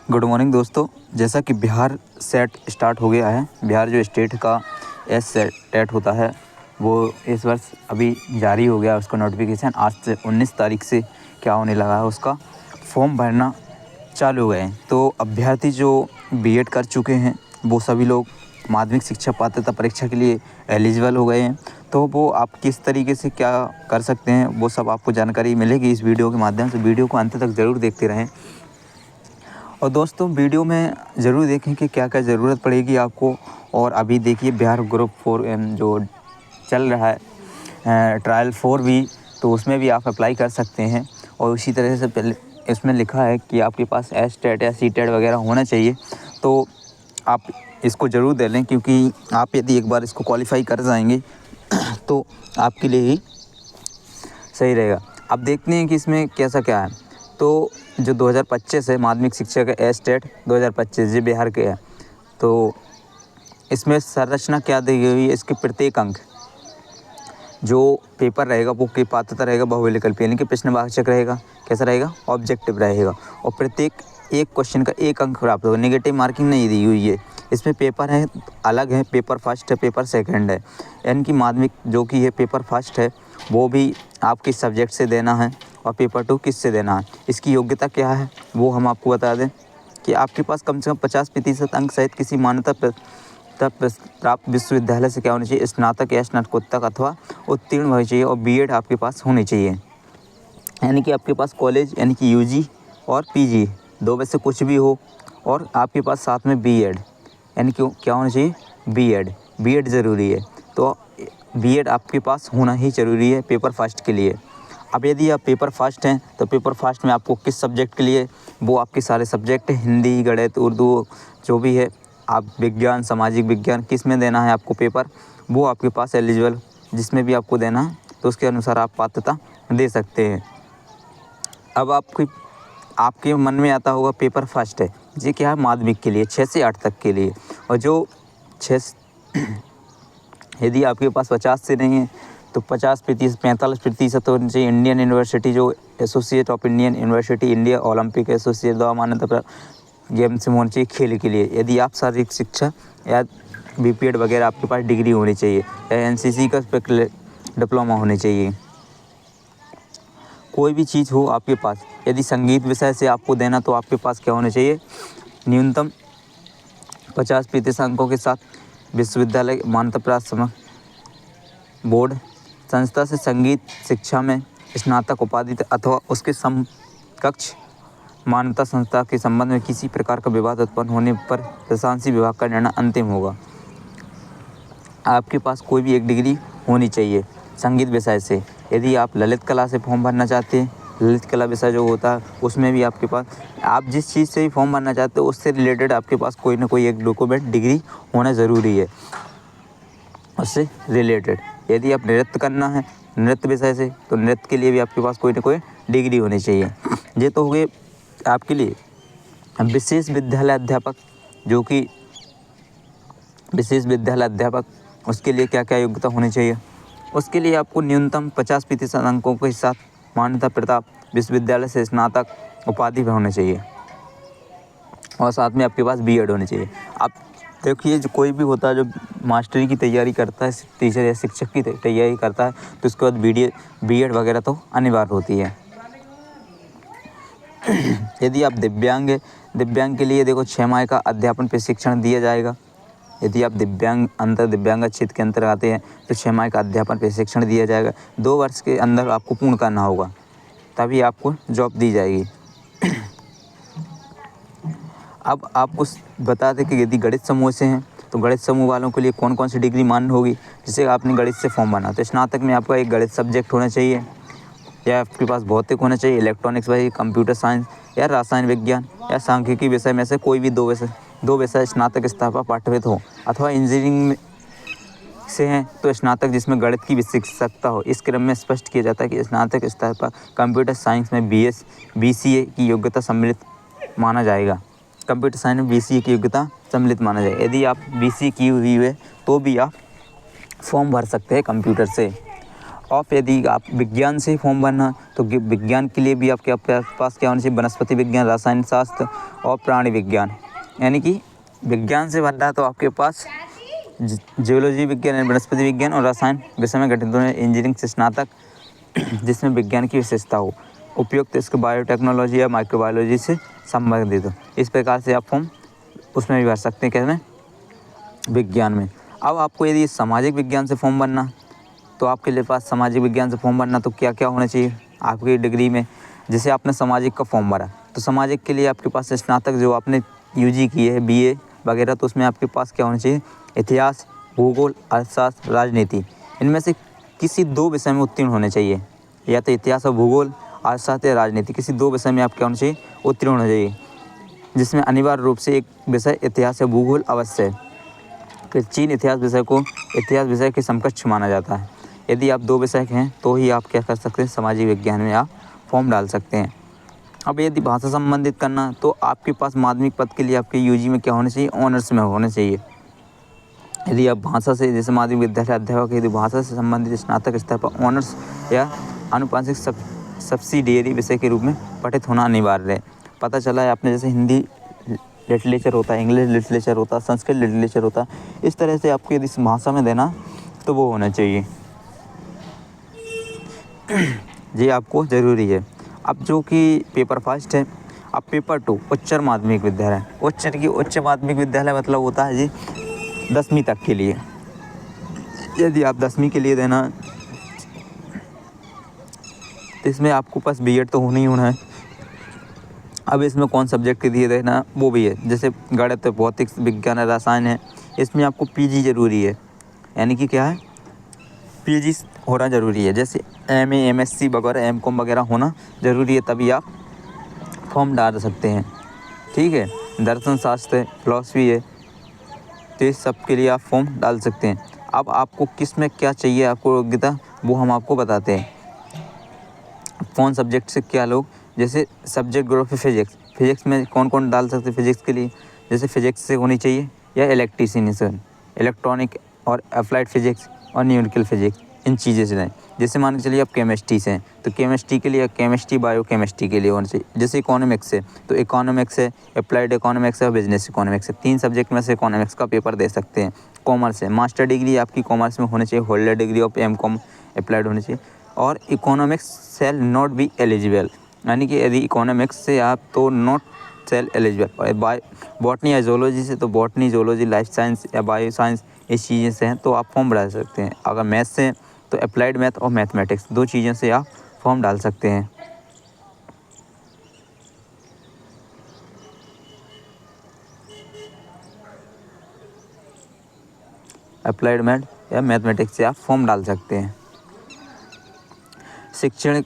Good morning दोस्तों। जैसा कि बिहार सेट स्टार्ट हो गया है, बिहार जो स्टेट का सेट होता है वो इस वर्ष अभी जारी हो गया। उसका नोटिफिकेशन आज से 19 तारीख से क्या होने लगा है, उसका फॉर्म भरना चालू हो गए हैं। तो अभ्यर्थी जो बीएड कर चुके हैं वो सभी लोग माध्यमिक शिक्षा पात्रता परीक्षा के लिए एलिजिबल हो गए हैं। तो वो आप किस तरीके से क्या कर सकते हैं वो सब आपको जानकारी मिलेगी इस वीडियो के माध्यम से। वीडियो को अंत तक ज़रूर देखते रहें। और दोस्तों वीडियो में ज़रूर देखें कि क्या क्या ज़रूरत पड़ेगी आपको। और अभी देखिए बिहार ग्रुप 4 जो चल रहा है ट्रायल 4 भी, तो उसमें भी आप अप्लाई कर सकते हैं। और उसी तरह से पहले इसमें लिखा है कि आपके पास टेट या टेट वगैरह होना चाहिए। तो आप इसको ज़रूर दे लें, क्योंकि आप यदि एक बार इसको क्वालिफाई कर जाएंगे तो आपके लिए ही सही रहेगा। अब देखते हैं कि इसमें कैसा क्या है। तो जो 2025 है माध्यमिक शिक्षा का टेट 2025 ये बिहार के है। तो इसमें संरचना क्या दी गई है, इसके प्रत्येक अंक जो पेपर रहेगा वो की पात्रता रहेगा बहुविकल्पीय, यानी कि प्रश्नवाचक रहेगा। कैसा रहेगा? ऑब्जेक्टिव रहेगा। और प्रत्येक एक क्वेश्चन का एक अंक प्राप्त होगा। नेगेटिव मार्किंग नहीं दी हुई है। इसमें पेपर है अलग है, पेपर फर्स्ट है, पेपर सेकंड है। यानी कि माध्यमिक जो कि है पेपर फर्स्ट है वो भी आप किस सब्जेक्ट से देना है और पेपर 2 किस से देना है। इसकी योग्यता क्या है वो हम आपको बता दें कि आपके पास कम से कम 50% अंक सहित किसी मान्यता प्राप्त विश्वविद्यालय से क्या होनी चाहिए, स्नातक या स्नातकोत्तर अथवा उत्तीर्ण होनी चाहिए। और बीएड आपके पास होनी चाहिए, यानी कि आपके पास कॉलेज यानी कि यूजी और पीजी दो में से कुछ भी हो। और आपके पास साथ में बीएड यानी कि क्या होना चाहिए, बीएड ज़रूरी है। तो बीएड आपके पास होना ही ज़रूरी है पेपर फर्स्ट के लिए। अब यदि आप पेपर फर्स्ट हैं तो पेपर फर्स्ट में आपको किस सब्जेक्ट के लिए, वो आपके सारे सब्जेक्ट हिंदी, गणित, उर्दू जो भी है, आप विज्ञान, सामाजिक विज्ञान किस में देना है आपको पेपर, वो आपके पास एलिजिबल जिसमें भी आपको देना है तो उसके अनुसार आप पात्रता दे सकते हैं। अब आपके मन में आता होगा पेपर फर्स्ट है, ये क्या है, माध्यमिक के लिए 6 से 8 तक के लिए। और जो 6 यदि आपके पास 50 से नहीं है तो 45% होनी चाहिए। इंडियन यूनिवर्सिटी जो associate of Indian university, India Olympic associate द्वारा मान्यता प्राप्त गेम्स में होनी चाहिए खेल के लिए। यदि आप शारीरिक शिक्षा या बीपीएड वगैरह आपके पास डिग्री होनी चाहिए, या एनसीसी का डिप्लोमा होनी चाहिए। कोई भी चीज़ हो आपके पास, यदि संगीत विषय से आपको देना तो आपके पास क्या होना चाहिए, न्यूनतम 50% अंकों के साथ विश्वविद्यालय मान्यता प्राप्त बोर्ड संस्था से संगीत शिक्षा में स्नातक उपाधि अथवा उसके समकक्ष मान्यता संस्था के संबंध में किसी प्रकार का विवाद उत्पन्न होने पर प्रशासनिक विभाग का निर्णय अंतिम होगा। आपके पास कोई भी एक डिग्री होनी चाहिए संगीत विषय से। यदि आप ललित कला से फॉर्म भरना चाहते हैं, ललित कला विषय जो होता है उसमें भी आपके पास, आप जिस चीज़ से भी फॉर्म भरना चाहते हो उससे रिलेटेड आपके पास कोई ना कोई एक डॉक्यूमेंट डिग्री होना ज़रूरी है उससे रिलेटेड। यदि आप नृत्य करना है नृत्य विषय से तो नृत्य के लिए भी आपके पास कोई ना कोई डिग्री होनी चाहिए। ये तो हो गए आपके लिए। विशेष विद्यालय अध्यापक, जो कि विशेष विद्यालय अध्यापक, उसके लिए क्या क्या योग्यता होनी चाहिए, उसके लिए आपको न्यूनतम 50% अंकों के साथ मान्यता प्राप्त विश्वविद्यालय से स्नातक उपाधि भी होनी चाहिए। और साथ में आपके पास बीएड होनी चाहिए। आप देखिए जो कोई भी होता है जो मास्टरी की तैयारी करता है, टीचर या शिक्षक की तैयारी करता है, तो उसके बाद बीएड वगैरह तो अनिवार्य होती है। यदि आप दिव्यांग के लिए देखो 6 माह का अध्यापन प्रशिक्षण दिया जाएगा। यदि आप दिव्यांग क्षेत्र के अंतर आते हैं तो 6 माह का अध्यापन प्रशिक्षण दिया जाएगा। 2 वर्ष के अंदर आपको पूर्ण करना होगा, तभी आपको जॉब दी जाएगी। अब आपको बता दें कि यदि गणित समूह से हैं तो गणित समूह वालों के लिए कौन कौन सी डिग्री मान्य होगी। जैसे आपने गणित से फॉर्म भरना तो स्नातक में आपका एक गणित सब्जेक्ट होना चाहिए, या आपके पास भौतिक होना चाहिए, इलेक्ट्रॉनिक्स वही, कंप्यूटर साइंस या रसायन विज्ञान या सांख्यिकी विषय में से कोई भी दो विषय स्नातक स्तर पर पाठ्यक्रम हो। अथवा इंजीनियरिंग से हैं तो स्नातक जिसमें गणित की विशिष्टता हो। इस क्रम में स्पष्ट किया जाता है कि स्नातक स्तर पर कंप्यूटर साइंस में बीसीए की योग्यता सम्मिलित माना जाएगा। कंप्यूटर साइंस में बीसीए की योग्यता सम्मिलित माना जाएगा। यदि आप बीसीए की हुई है तो भी आप फॉर्म भर सकते हैं कंप्यूटर से। और यदि आप विज्ञान से फॉर्म भरना तो विज्ञान के लिए भी आपके पास क्या होना चाहिए, वनस्पति विज्ञान, रसायन शास्त्र और प्राणी विज्ञान। यानी कि विज्ञान से भरना तो आपके पास जियोलॉजी विज्ञान, वनस्पति विज्ञान और रसायन विषय में गठित होने इंजीनियरिंग से स्नातक जिसमें विज्ञान की विशेषता हो, उपयुक्त इसके बायोटेक्नोलॉजी या माइक्रोबायोलॉजी से संबंधित हो। इस प्रकार से आप फॉर्म उसमें भी भर सकते हैं, कैसे में, विज्ञान में। अब आपको यदि सामाजिक विज्ञान से फॉर्म भरना तो आपके लिए पास सामाजिक विज्ञान से फॉर्म भरना तो क्या क्या होना चाहिए आपकी डिग्री में। जैसे आपने सामाजिक का फॉर्म भरा तो सामाजिक के लिए आपके पास स्नातक जो आपने यूजी की है, बीए वगैरह, तो उसमें आपके पास क्या होना चाहिए, इतिहास, भूगोल, अर्थशास्त्र, राजनीति, इनमें से किसी 2 विषय में उत्तीर्ण होने चाहिए। या तो इतिहास और भूगोल, अर्थशास्त्र या राजनीति, किसी 2 विषय में आप क्या होना चाहिए, उत्तीर्ण होना चाहिए, जिसमें अनिवार्य रूप से एक विषय इतिहास या भूगोल अवश्य है। फिर चीन इतिहास विषय को इतिहास विषय के समकक्ष माना जाता है। यदि आप 2 विषय हैं तो ही आप क्या कर सकते हैं, सामाजिक विज्ञान में आप फॉर्म डाल सकते हैं। अब यदि भाषा संबंधित करना तो आपके पास माध्यमिक पद के लिए आपके यूजी में क्या होना चाहिए, ऑनर्स में होना चाहिए। यदि आप भाषा से, जैसे माध्यमिक विद्यालय अध्यापक, यदि भाषा से संबंधित स्नातक स्तर पर ऑनर्स या आनुपातिक सब्सिडियरी विषय के रूप में पठित होना अनिवार्य है। पता चला है आपने, जैसे हिंदी लिटरेचर होता है, इंग्लिश लिटरेचर होता है, संस्कृत लिटरेचर होता है, इस तरह से आपको यदि भाषा में देना तो वो होना चाहिए, ये आपको ज़रूरी है। अब जो कि पेपर फर्स्ट है, अब पेपर 2 उच्चतर माध्यमिक विद्यालय। उच्च माध्यमिक विद्यालय मतलब होता है जी 10वीं तक के लिए। यदि आप 10वीं के लिए देना तो इसमें आपको पास बीएड तो होना ही होना है। अब इसमें कौन सब्जेक्ट के लिए देना वो भी है, जैसे गणित, भौतिक विज्ञान, रसायन है, इसमें आपको पीजी ज़रूरी है। यानी कि क्या है, पीजी होना ज़रूरी है। जैसे एमए, एमएससी वगैरह, एमकॉम वगैरह होना ज़रूरी है, तभी आप फॉर्म डाल सकते हैं। ठीक है, दर्शन शास्त्र है, फिलॉसफी है, तो इस सब के लिए आप फॉर्म डाल सकते हैं। अब आपको किस में क्या चाहिए आपको योग्यता, वो हम आपको बताते हैं। कौन सब्जेक्ट से क्या लोग, जैसे सब्जेक्ट ग्रुप है फिजिक्स में कौन कौन डाल सकते हैं फिजिक्स के लिए, जैसे फिजिक्स से होनी चाहिए, या इलेक्ट्रीशियन, इलेक्ट्रॉनिक और अप्लाइड फिजिक्स और न्यूमेरिकल फिजिक्स, इन चीज़ें से नहीं। जैसे मान के चलिए आप केमिस्ट्री से हैं तो केमिस्ट्री के लिए केमिस्ट्री, बायो केमिस्ट्री के लिए होना चाहिए। जैसे इकोनॉमिक्स है तो इकोनॉमिक्स है, अप्लाइड इकोनॉमिक्स है और बिजनेस इकोनॉमिक्स है, 3 सब्जेक्ट में से इकोनॉमिक्स का पेपर दे सकते हैं। कॉमर्स है, मास्टर डिग्री आपकी कॉमर्स में होनी चाहिए, holder degree of MCom applied होनी चाहिए। और economics shall not be eligible, यानी कि यदि इकोनॉमिक्स से आप तो नॉट सेल एलिजिबल। और बॉटनी या जोलॉजी से तो बॉटनी, जोलॉजी, लाइफ साइंस या बायो साइंस, इस चीज़ें से हैं तो आप फॉर्म डाल सकते हैं। अगर मैथ्स से तो अप्लाइड मैथ और मैथमेटिक्स, 2 चीज़ों से आप फॉर्म डाल सकते हैं। अप्लाइड मैथ या मैथमेटिक्स से आप फॉर्म डाल सकते हैं। शिक्षण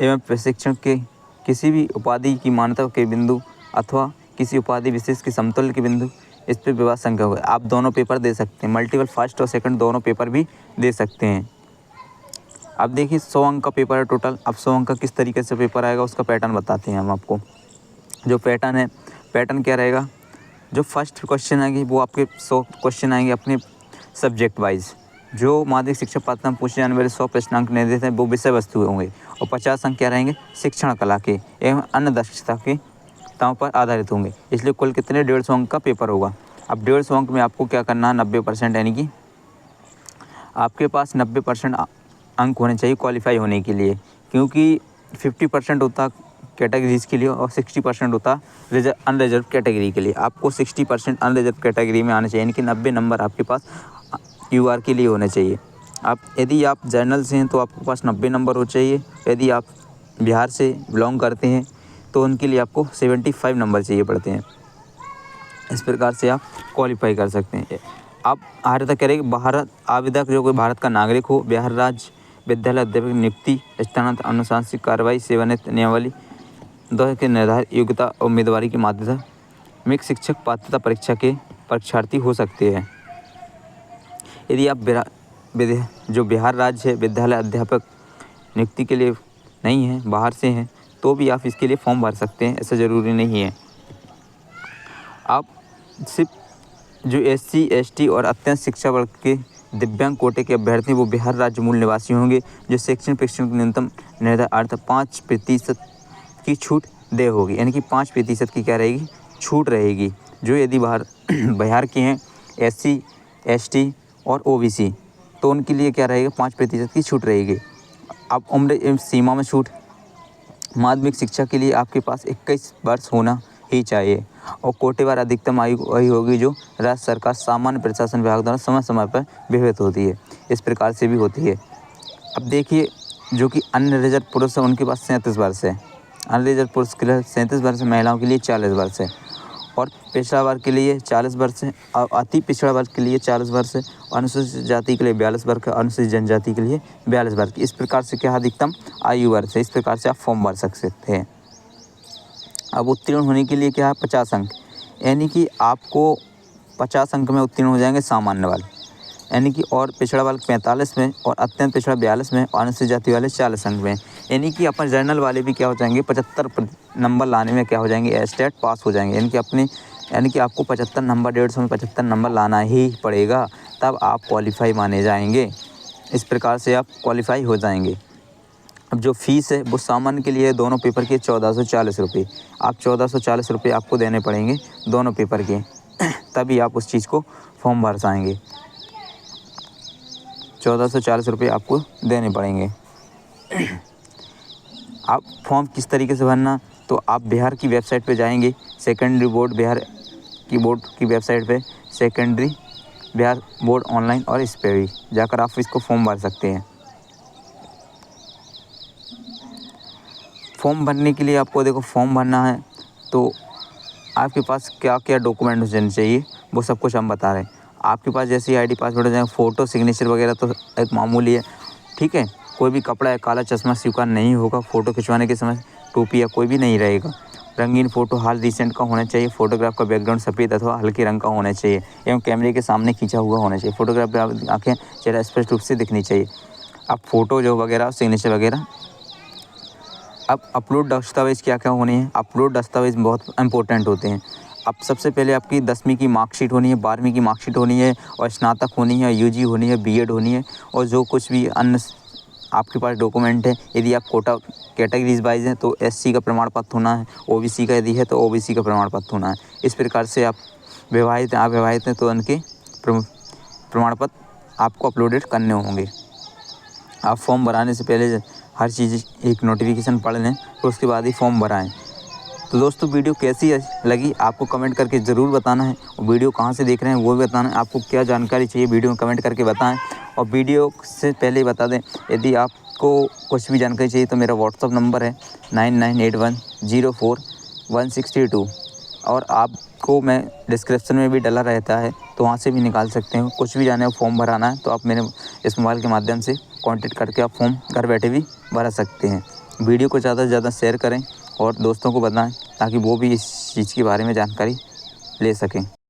एवं प्रशिक्षण के किसी भी उपाधि की मान्यता के बिंदु अथवा किसी उपाधि विशेष के समतुल्य के बिंदु, इस पर विवाद संख्या होगा। आप दोनों पेपर दे सकते हैं, मल्टीपल फर्स्ट और सेकंड दोनों पेपर भी दे सकते हैं। अब देखिए 100 अंक का पेपर है टोटल। अब 100 अंक का किस तरीके से पेपर आएगा उसका पैटर्न बताते हैं हम आपको। जो पैटर्न है, पैटर्न क्या रहेगा, जो फर्स्ट क्वेश्चन आएंगे वो आपके 100 क्वेश्चन आएंगे अपने सब्जेक्ट वाइज। जो माध्यमिक शिक्षा पात्रता में पूछे जाने वाले 100 प्रश्नांक निर्देशित हैं वो विषय वस्तु होंगे, और 50 अंक क्या रहेंगे, शिक्षण कला के एवं अन्य दक्षता के ताओं पर आधारित होंगे। इसलिए कुल कितने 150 अंक का पेपर होगा। अब 150 अंक में आपको क्या करना है, 90%, यानी कि आपके पास 90% अंक होने चाहिए क्वालिफाई होने के लिए, क्योंकि 50% होता कैटेगरीज के लिए और 60% होता अनरिजर्व कैटेगरी के लिए। आपको 60% अनरिजर्व कैटेगरी में आना चाहिए, यानी कि 90 नंबर आपके पास यूआर के लिए होने चाहिए। आप यदि आप जनरल से हैं तो आपके पास 90 नंबर हो चाहिए। यदि आप बिहार से बिलोंग करते हैं तो उनके लिए आपको 75 नंबर चाहिए पड़ते हैं। इस प्रकार से आप क्वालिफाई कर सकते हैं। आप आर्हता करेंगे भारत आवेदक जो कोई भारत का नागरिक हो, बिहार राज्य विद्यालय अध्यापक नियुक्ति, स्थानांतरण, अनुशासनिक कार्रवाई, सेवानिवृत्त नियमावली द्वारा के निर्धारित योग्यता और उम्मीदवारी के माध्यमिक शिक्षक पात्रता परीक्षा के परीक्षार्थी हो सकते हैं। यदि आप जो बिहार राज्य है विद्यालय अध्यापक नियुक्ति के लिए नहीं है, बाहर से हैं, तो भी आप इसके लिए फॉर्म भर सकते हैं, ऐसा ज़रूरी नहीं है। आप सिर्फ जो SC ST और अत्यंत शिक्षा वर्ग के दिव्यांग कोटे के अभ्यर्थी वो बिहार राज्य मूल निवासी होंगे जो शैक्षणिक प्रशिक्षण की न्यूनतम निर्धारित 5% की छूट दे होगी, यानी कि 5% की क्या रहेगी, छूट रहेगी। जो यदि बिहार के हैं SC ST और OBC तो उनके लिए क्या रहेगा, 5% की छूट रहेगी। अब उम्र सीमा में छूट, माध्यमिक शिक्षा के लिए आपके पास 21 वर्ष होना ही चाहिए और कोटेवार अधिकतम आयु वही होगी जो राज्य सरकार सामान्य प्रशासन विभाग द्वारा समय समय पर विहित होती है। इस प्रकार से भी होती है। अब देखिए जो कि अन्य रिजर्व पुरुष है उनके पास 37 वर्ष है, अन्य रिजर्व पुरुष के लिए 37 वर्ष, महिलाओं के लिए 40 वर्ष है और पिछड़ा वर्ग के लिए 40 वर्ष है और अति पिछड़ा वर्ग के लिए 40 वर्ष है और अनुसूचित जाति के लिए 42 वर्ष है, अनुसूचित जनजाति के लिए 42 वर्ष। इस प्रकार से क्या अधिकतम आयु वर्ष है, इस प्रकार से आप फॉर्म भर सकते हैं। अब उत्तीर्ण होने के लिए क्या है, 50 अंक, यानी कि आपको 50 अंक में उत्तीर्ण हो जाएंगे सामान्य वाले, यानी कि और पिछड़ा वर्ग 45 में और अत्यंत पिछड़ा 42 में और अनुसूचित जाति वाले 40 अंक में, यानी कि अपन जनरल वाले भी क्या हो जाएंगे 75 नंबर लाने में क्या हो जाएंगे, स्टेट पास हो जाएंगे। यानी कि आपको 75 नंबर, 150 में 75 नंबर लाना ही पड़ेगा, तब आप क्वालिफाई माने जाएंगे। इस प्रकार से आप क्वालिफाई हो जाएंगे। अब जो फीस है वो सामान्य के लिए दोनों पेपर के 1440 रुपये, आप 1440 रुपये आपको देने पड़ेंगे दोनों पेपर के, तभी आप उस चीज़ को फॉर्म भर पाएंगे। 1440 रुपये आपको देने पड़ेंगे। आप फॉर्म किस तरीके से भरना, तो आप बिहार की वेबसाइट पे जाएंगे, सेकेंडरी बोर्ड बिहार की बोर्ड की वेबसाइट पे सेकेंडरी बिहार बोर्ड ऑनलाइन, और इस पे भी जाकर आप इसको फॉर्म भर सकते हैं। फॉर्म भरने के लिए आपको देखो फॉर्म भरना है तो आपके पास क्या क्या डॉक्यूमेंट होने चाहिए वो सब कुछ हम बता रहे हैं। आपके पास जैसे ID पासवर्ड हो जाए, फ़ोटो सिग्नेचर वगैरह तो एक मामूली है, ठीक है। कोई भी कपड़ा या काला चश्मा स्वीकार नहीं होगा, फ़ोटो खिंचवाने के समय टोपी या कोई भी नहीं रहेगा। रंगीन फ़ोटो हाल रिसेंट का होना चाहिए। फ़ोटोग्राफ का बैकग्राउंड सफ़ेद अथवा हल्के रंग का होना चाहिए एवं कैमरे के सामने खींचा हुआ होना चाहिए। फ़ोटोग्राफ पर आँखें चेहरा स्पष्ट रूप से दिखनी चाहिए। अब फ़ोटो जो वगैरह सिग्नेचर वगैरह। अब अपलोड दस्तावेज़ क्या क्या होने हैं, अपलोड दस्तावेज़ बहुत इंपॉर्टेंट होते हैं। अब सबसे पहले आपकी 10वीं की मार्कशीट होनी है, 12वीं की मार्कशीट होनी है और स्नातक होनी है, UG होनी है, B.Ed होनी है और जो कुछ भी अन्य आपके पास डॉक्यूमेंट है। यदि आप कोटा कैटेगरीज वाइज हैं तो SC का प्रमाण पत्र होना है, OBC का यदि है तो OBC का प्रमाण पत्र होना है। इस प्रकार से आप विवाहित हैं, अविवाहित हैं तो उनके प्रमाण पत्र आपको अपलोडेड करने होंगे। आप फॉर्म भराने से पहले हर चीज़ एक नोटिफिकेशन पढ़ लें तो उसके बाद ही फॉर्म भराएं। तो दोस्तों वीडियो कैसी लगी आपको कमेंट करके ज़रूर बताना है और वीडियो कहाँ से देख रहे हैं वो भी बताना है। आपको क्या जानकारी चाहिए वीडियो में कमेंट करके बताएं और वीडियो से पहले ही बता दें यदि आपको कुछ भी जानकारी चाहिए तो मेरा व्हाट्सअप नंबर है 9981041632 और आपको मैं डिस्क्रिप्शन में भी डला रहता है तो वहाँ से भी निकाल सकते हैं। कुछ भी जाने हो फॉर्म भराना है तो आप मेरे इस मोबाइल के माध्यम से कांटेक्ट करके आप फॉर्म घर बैठे भी भरा सकते हैं। वीडियो को ज़्यादा से ज़्यादा शेयर करें और दोस्तों को बताएं ताकि वो भी इस चीज़ के बारे में जानकारी ले सकें।